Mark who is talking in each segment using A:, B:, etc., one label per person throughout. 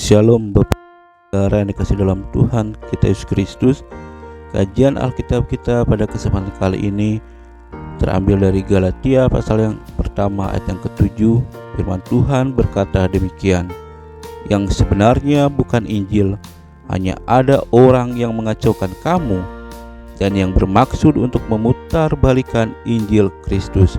A: Shalom Bapak Saudara yang dikasih dalam Tuhan kita Yesus Kristus. Kajian Alkitab kita pada kesempatan kali ini terambil dari Galatia pasal yang pertama ayat yang ke-7. Firman Tuhan berkata demikian: yang sebenarnya bukan Injil, hanya ada orang yang mengacaukan kamu dan yang bermaksud untuk memutarbalikkan Injil Kristus.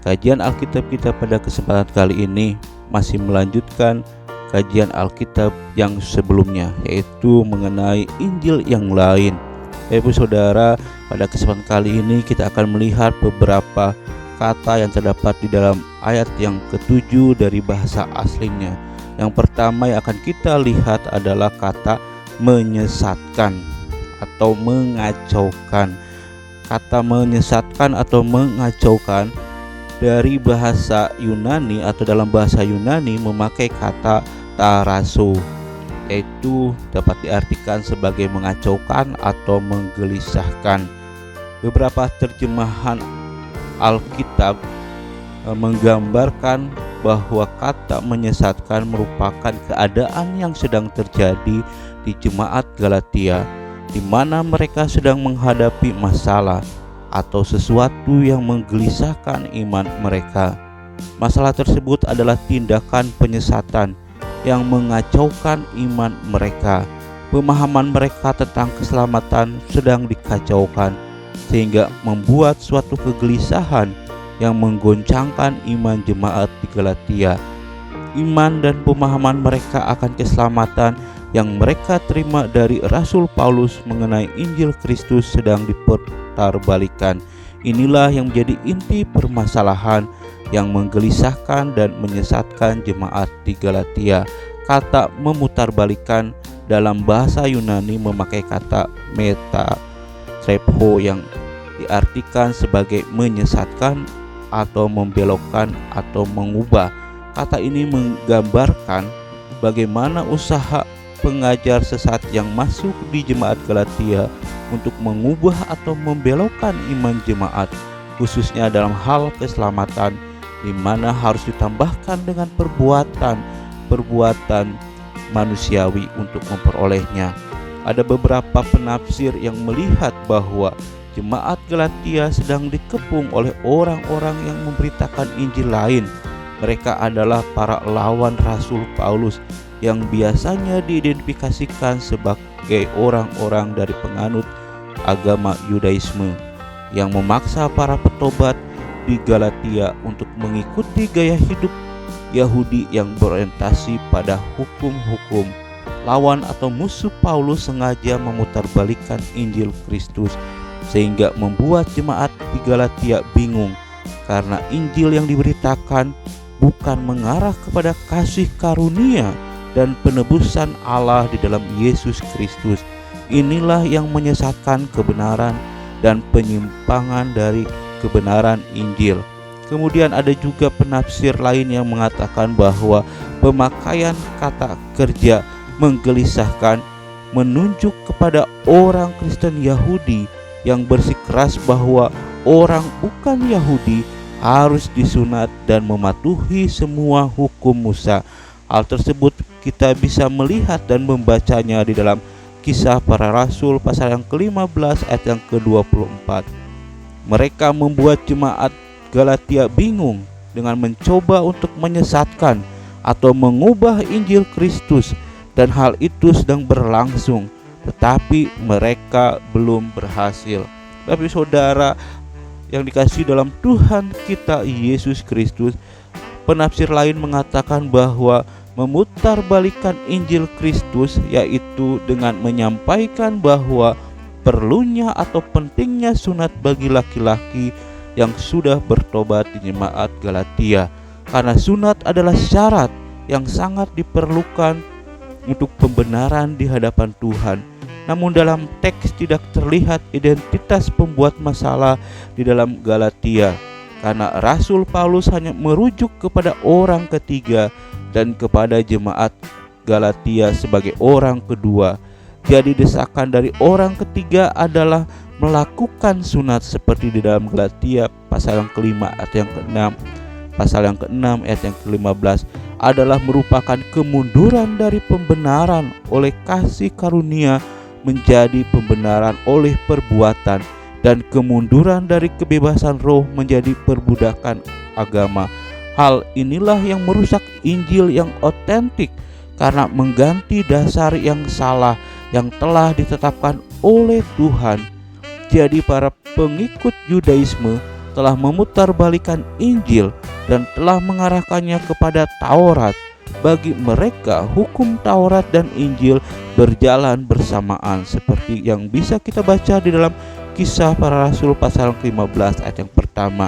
A: Kajian Alkitab kita pada kesempatan kali ini masih melanjutkan kajian Alkitab yang sebelumnya, yaitu mengenai Injil yang lain. Bapak Saudara, pada kesempatan kali ini kita akan melihat beberapa kata yang terdapat di dalam ayat yang ke-7 dari bahasa aslinya. Yang pertama yang akan kita lihat adalah kata menyesatkan atau mengacaukan. Kata menyesatkan atau mengacaukan dari bahasa Yunani atau dalam bahasa Yunani memakai kata taraso, yaitu dapat diartikan sebagai mengacaukan atau menggelisahkan. Beberapa terjemahan Alkitab menggambarkan bahwa kata menyesatkan merupakan keadaan yang sedang terjadi di jemaat Galatia, di mana mereka sedang menghadapi masalah atau sesuatu yang menggelisahkan iman mereka. Masalah tersebut adalah tindakan penyesatan yang mengacaukan iman mereka. Pemahaman mereka tentang keselamatan sedang dikacaukan, sehingga membuat suatu kegelisahan yang menggoncangkan iman jemaat di Galatia. Iman dan pemahaman mereka akan keselamatan yang mereka terima dari Rasul Paulus mengenai Injil Kristus sedang diputarbalikkan. Inilah yang menjadi inti permasalahan yang menggelisahkan dan menyesatkan jemaat di Galatia. Kata memutarbalikkan dalam bahasa Yunani memakai kata metatrepo yang diartikan sebagai menyesatkan atau membelokkan atau mengubah. Kata ini menggambarkan bagaimana usaha pengajar sesat yang masuk di jemaat Galatia untuk mengubah atau membelokkan iman jemaat, khususnya dalam hal keselamatan, di mana harus ditambahkan dengan perbuatan manusiawi untuk memperolehnya. Ada beberapa penafsir yang melihat bahwa jemaat Galatia sedang dikepung oleh orang-orang yang memberitakan Injil lain. Mereka adalah para lawan Rasul Paulus yang biasanya diidentifikasikan sebagai orang-orang dari penganut agama Yudaisme yang memaksa para petobat di Galatia untuk mengikuti gaya hidup Yahudi yang berorientasi pada hukum-hukum. Lawan atau musuh Paulus sengaja memutarbalikkan Injil Kristus sehingga membuat jemaat di Galatia bingung, karena Injil yang diberitakan bukan mengarah kepada kasih karunia dan penebusan Allah di dalam Yesus Kristus. Inilah yang menyesatkan kebenaran dan penyimpangan dari kebenaran Injil. Kemudian ada juga penafsir lain yang mengatakan bahwa pemakaian kata kerja menggelisahkan menunjuk kepada orang Kristen Yahudi yang bersikeras bahwa orang bukan Yahudi harus disunat dan mematuhi semua hukum Musa. Hal tersebut kita bisa melihat dan membacanya di dalam Kisah Para Rasul pasal yang ke-15 ayat yang ke-24. Mereka membuat jemaat Galatia bingung dengan mencoba untuk menyesatkan atau mengubah Injil Kristus, dan hal itu sedang berlangsung, tetapi mereka belum berhasil. Tapi saudara yang dikasihi dalam Tuhan kita Yesus Kristus, penafsir lain mengatakan bahwa memutarbalikkan Injil Kristus yaitu dengan menyampaikan bahwa perlunya atau pentingnya sunat bagi laki-laki yang sudah bertobat di jemaat Galatia, karena sunat adalah syarat yang sangat diperlukan untuk pembenaran di hadapan Tuhan. Namun dalam teks tidak terlihat identitas pembuat masalah di dalam Galatia, karena Rasul Paulus hanya merujuk kepada orang ketiga dan kepada jemaat Galatia sebagai orang kedua. Jadi desakan dari orang ketiga adalah melakukan sunat seperti di dalam Galatia pasal yang ke-5 atau yang ke-6. pasal yang ke-6 ayat yang ke-15 adalah merupakan kemunduran dari pembenaran oleh kasih karunia menjadi pembenaran oleh perbuatan, dan kemunduran dari kebebasan roh menjadi perbudakan agama. Hal inilah yang merusak Injil yang otentik karena mengganti dasar yang salah yang telah ditetapkan oleh Tuhan. Jadi para pengikut Yudaisme telah memutarbalikkan Injil dan telah mengarahkannya kepada Taurat. Bagi mereka, hukum Taurat dan Injil berjalan bersamaan, seperti yang bisa kita baca di dalam Kisah Para Rasul pasal 15 ayat yang pertama.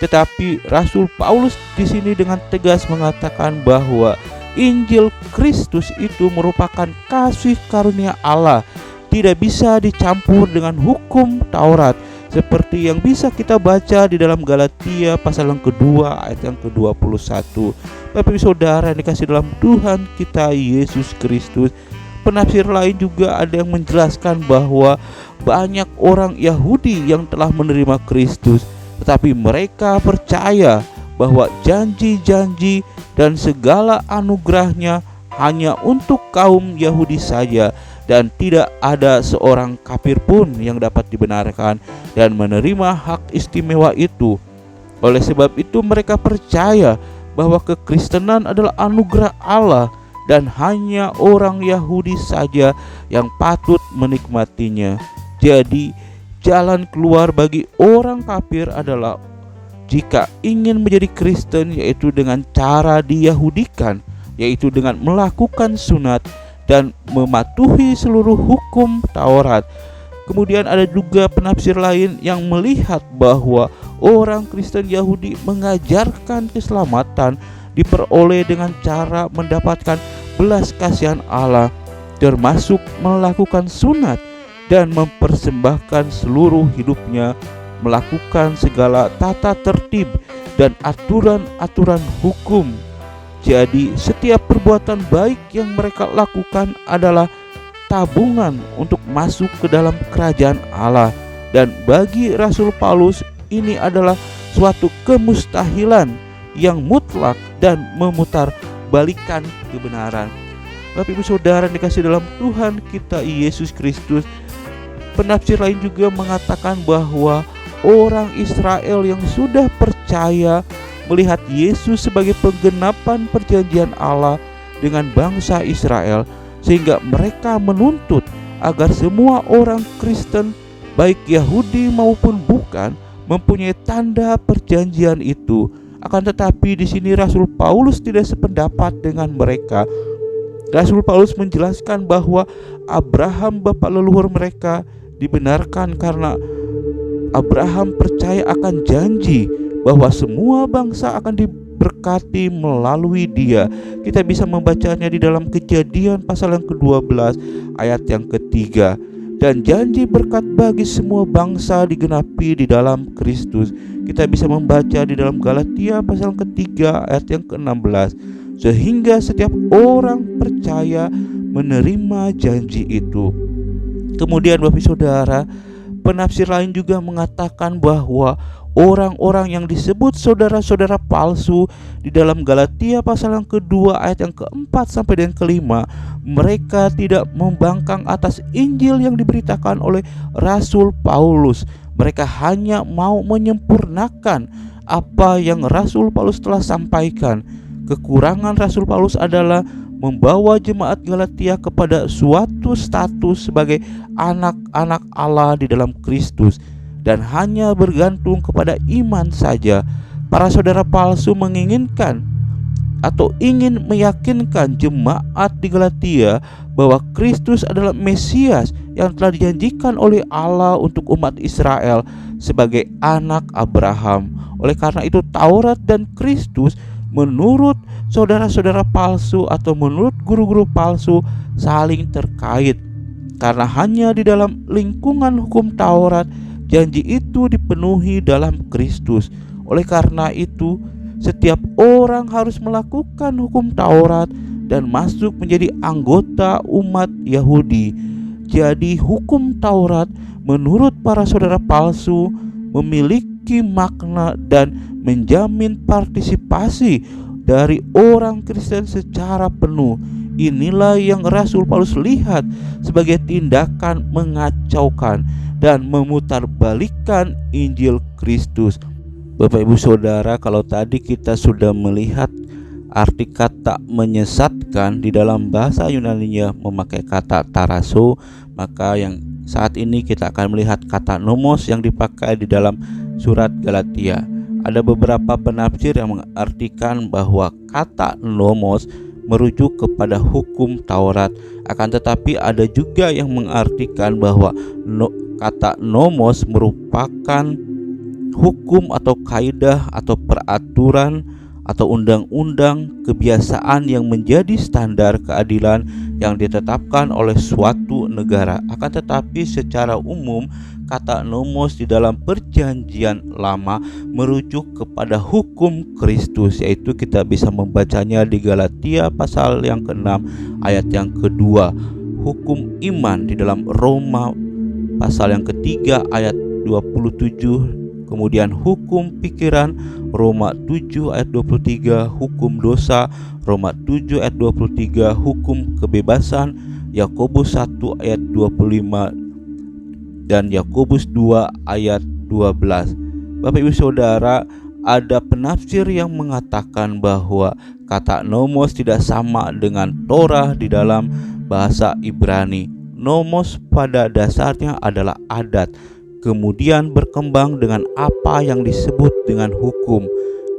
A: Tetapi Rasul Paulus di sini dengan tegas mengatakan bahwa Injil Kristus itu merupakan kasih karunia Allah, tidak bisa dicampur dengan hukum Taurat, seperti yang bisa kita baca di dalam Galatia pasal yang kedua ayat yang ke-21. Bapak saudara yang dikasih dalam Tuhan kita Yesus Kristus, penafsir lain juga ada yang menjelaskan bahwa banyak orang Yahudi yang telah menerima Kristus, tetapi mereka percaya bahwa janji-janji dan segala anugerahnya hanya untuk kaum Yahudi saja, dan tidak ada seorang kafir pun yang dapat dibenarkan dan menerima hak istimewa itu. Oleh sebab itu mereka percaya bahwa kekristenan adalah anugerah Allah dan hanya orang Yahudi saja yang patut menikmatinya. Jadi jalan keluar bagi orang kafir adalah jika ingin menjadi Kristen, yaitu dengan cara diyahudikan, yaitu dengan melakukan sunat dan mematuhi seluruh hukum Taurat. Kemudian ada juga penafsir lain yang melihat bahwa orang Kristen Yahudi mengajarkan keselamatan diperoleh dengan cara mendapatkan belas kasihan Allah, termasuk melakukan sunat dan mempersembahkan seluruh hidupnya, melakukan segala tata tertib dan aturan-aturan hukum. Jadi setiap perbuatan baik yang mereka lakukan adalah tabungan untuk masuk ke dalam kerajaan Allah. Dan bagi Rasul Paulus ini adalah suatu kemustahilan yang mutlak dan memutarbalikkan kebenaran. Bapak Ibu Saudara yang dikasih dalam Tuhan kita Yesus Kristus, penafsir lain juga mengatakan bahwa orang Israel yang sudah percaya melihat Yesus sebagai penggenapan perjanjian Allah dengan bangsa Israel, sehingga mereka menuntut agar semua orang Kristen, baik Yahudi maupun bukan, mempunyai tanda perjanjian itu. Akan tetapi di sini Rasul Paulus tidak sependapat dengan mereka. Rasul Paulus menjelaskan bahwa Abraham bapak leluhur mereka dibenarkan karena Abraham percaya akan janji bahwa semua bangsa akan diberkati melalui dia. Kita bisa membacanya di dalam Kejadian pasal yang ke-12 ayat yang ke-3. Dan janji berkat bagi semua bangsa digenapi di dalam Kristus. Kita bisa membaca di dalam Galatia pasal yang ke-3 ayat yang ke-16. Sehingga setiap orang percaya menerima janji itu. Kemudian Bapak Saudara, penafsir lain juga mengatakan bahwa orang-orang yang disebut saudara-saudara palsu di dalam Galatia pasal yang kedua ayat yang keempat sampai dengan kelima, mereka tidak membangkang atas Injil yang diberitakan oleh Rasul Paulus. Mereka hanya mau menyempurnakan apa yang Rasul Paulus telah sampaikan. Kekurangan Rasul Paulus adalah membawa jemaat Galatia kepada suatu status sebagai anak-anak Allah di dalam Kristus, dan hanya bergantung kepada iman saja. Para saudara palsu menginginkan atau ingin meyakinkan jemaat di Galatia bahwa Kristus adalah Mesias yang telah dijanjikan oleh Allah untuk umat Israel sebagai anak Abraham. Oleh karena itu Taurat dan Kristus menurut saudara-saudara palsu atau menurut guru-guru palsu saling terkait, karena hanya di dalam lingkungan hukum Taurat janji itu dipenuhi dalam Kristus. Oleh karena itu, setiap orang harus melakukan hukum Taurat dan masuk menjadi anggota umat Yahudi. Jadi hukum Taurat menurut para saudara palsu memiliki makna dan menjamin partisipasi dari orang Kristen secara penuh. Inilah yang Rasul Paulus lihat sebagai tindakan mengacaukan dan memutarbalikkan Injil Kristus. Bapak Ibu Saudara, kalau tadi kita sudah melihat arti kata menyesatkan di dalam bahasa Yunani-nya memakai kata taraso, maka yang saat ini kita akan melihat kata nomos yang dipakai di dalam surat Galatia. Ada beberapa penafsir yang mengartikan bahwa kata nomos merujuk kepada hukum Taurat, akan tetapi ada juga yang mengartikan bahwa kata nomos merupakan hukum atau kaidah atau peraturan atau undang-undang kebiasaan yang menjadi standar keadilan yang ditetapkan oleh suatu negara. Akan tetapi secara umum kata nomos di dalam perjanjian lama merujuk kepada hukum Kristus, yaitu kita bisa membacanya di Galatia pasal yang ke-6 ayat yang kedua, hukum iman di dalam Roma pasal yang ketiga ayat 27, kemudian hukum pikiran Roma 7 ayat 23, hukum dosa Roma 7 ayat 23, hukum kebebasan Yakobus 1 ayat 25 dan Yakobus 2 ayat 12. Bapak Ibu Saudara, ada penafsir yang mengatakan bahwa kata nomos tidak sama dengan Torah di dalam bahasa Ibrani. Nomos pada dasarnya adalah adat, kemudian berkembang dengan apa yang disebut dengan hukum,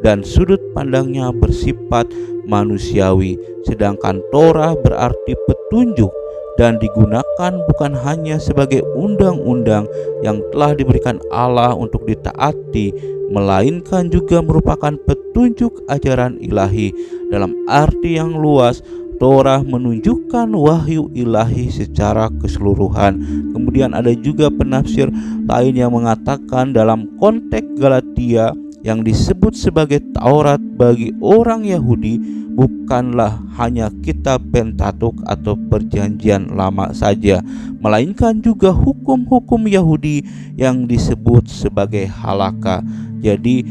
A: dan sudut pandangnya bersifat manusiawi. Sedangkan Torah berarti petunjuk dan digunakan bukan hanya sebagai undang-undang yang telah diberikan Allah untuk ditaati, melainkan juga merupakan petunjuk ajaran ilahi. Dalam arti yang luas, Torah menunjukkan wahyu ilahi secara keseluruhan. Kemudian ada juga penafsir lain yang mengatakan dalam konteks Galatia yang disebut sebagai Taurat bagi orang Yahudi bukanlah hanya kitab Pentatuk atau perjanjian lama saja, melainkan juga hukum-hukum Yahudi yang disebut sebagai halakha. Jadi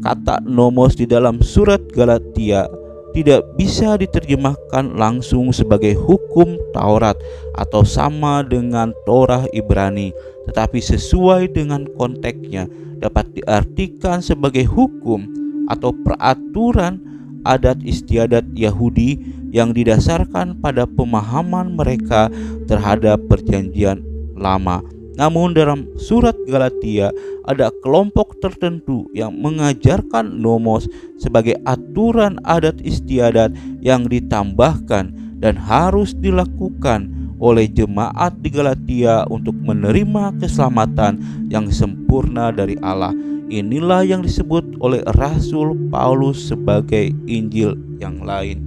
A: kata nomos di dalam surat Galatia tidak bisa diterjemahkan langsung sebagai hukum Taurat atau sama dengan Torah Ibrani, tetapi sesuai dengan konteksnya dapat diartikan sebagai hukum atau peraturan adat istiadat Yahudi yang didasarkan pada pemahaman mereka terhadap perjanjian lama. Namun dalam surat Galatia ada kelompok tertentu yang mengajarkan nomos sebagai aturan adat istiadat yang ditambahkan dan harus dilakukan oleh jemaat di Galatia untuk menerima keselamatan yang sempurna dari Allah. Inilah yang disebut oleh Rasul Paulus sebagai Injil yang lain.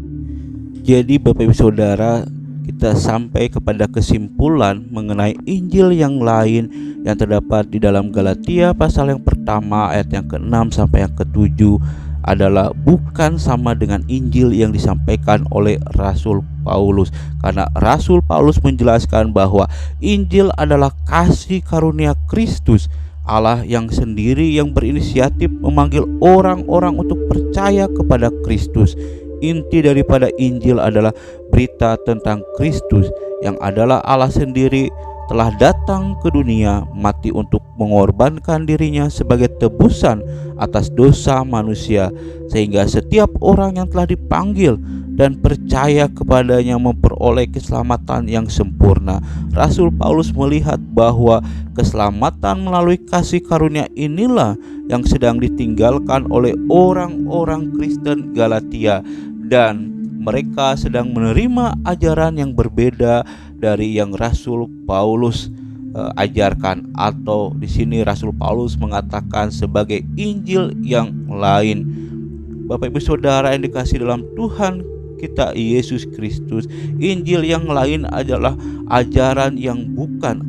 A: Jadi Bapak Ibu Saudara, kita sampai kepada kesimpulan mengenai Injil yang lain yang terdapat di dalam Galatia pasal yang pertama ayat yang ke-6 sampai yang ke-7 adalah bukan sama dengan Injil yang disampaikan oleh Rasul Paulus, karena Rasul Paulus menjelaskan bahwa Injil adalah kasih karunia Kristus Allah yang sendiri yang berinisiatif memanggil orang-orang untuk percaya kepada Kristus. Inti daripada Injil adalah berita tentang Kristus yang adalah Allah sendiri telah datang ke dunia, mati untuk mengorbankan dirinya sebagai tebusan atas dosa manusia, sehingga setiap orang yang telah dipanggil dan percaya kepadanya memperoleh keselamatan yang sempurna. Rasul Paulus melihat bahwa keselamatan melalui kasih karunia inilah yang sedang ditinggalkan oleh orang-orang Kristen Galatia, dan mereka sedang menerima ajaran yang berbeda dari yang Rasul Paulus ajarkan, atau di sini Rasul Paulus mengatakan sebagai Injil yang lain. Bapak Ibu Saudara yang dikasihi dalam Tuhan kita Yesus Kristus, Injil yang lain adalah ajaran yang bukan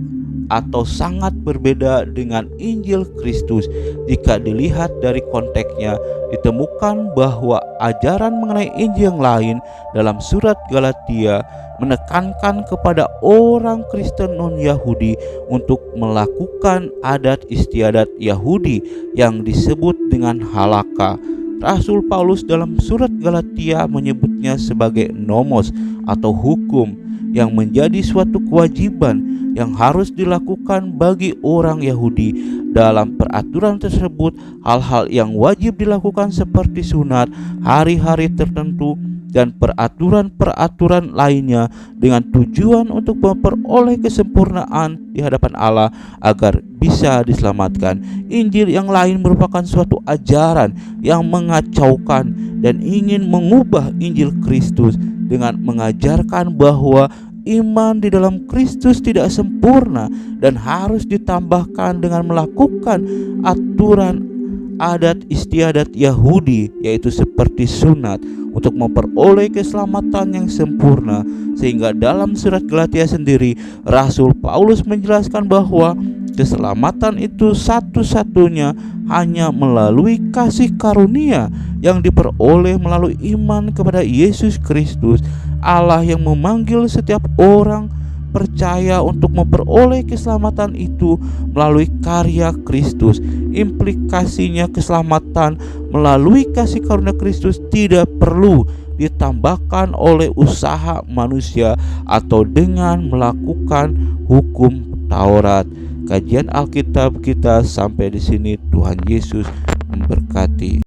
A: atau sangat berbeda dengan Injil Kristus. Jika dilihat dari konteksnya, ditemukan bahwa ajaran mengenai Injil yang lain dalam surat Galatia menekankan kepada orang Kristen non-Yahudi untuk melakukan adat istiadat Yahudi yang disebut dengan halakha. Rasul Paulus dalam surat Galatia menyebutnya sebagai nomos atau hukum yang menjadi suatu kewajiban yang harus dilakukan bagi orang Yahudi. Dalam peraturan tersebut, hal-hal yang wajib dilakukan seperti sunat, hari-hari tertentu, dan peraturan-peraturan lainnya dengan tujuan untuk memperoleh kesempurnaan di hadapan Allah agar bisa diselamatkan. Injil yang lain merupakan suatu ajaran yang mengacaukan dan ingin mengubah Injil Kristus dengan mengajarkan bahwa iman di dalam Kristus tidak sempurna dan harus ditambahkan dengan melakukan aturan adat istiadat Yahudi, yaitu seperti sunat, untuk memperoleh keselamatan yang sempurna. Sehingga dalam surat Galatia sendiri, Rasul Paulus menjelaskan bahwa keselamatan itu satu-satunya hanya melalui kasih karunia yang diperoleh melalui iman kepada Yesus Kristus. Allah yang memanggil setiap orang percaya untuk memperoleh keselamatan itu melalui karya Kristus. Implikasinya keselamatan melalui kasih karunia Kristus tidak perlu ditambahkan oleh usaha manusia atau dengan melakukan hukum Taurat. Kajian Alkitab kita sampai di sini. Tuhan Yesus memberkati.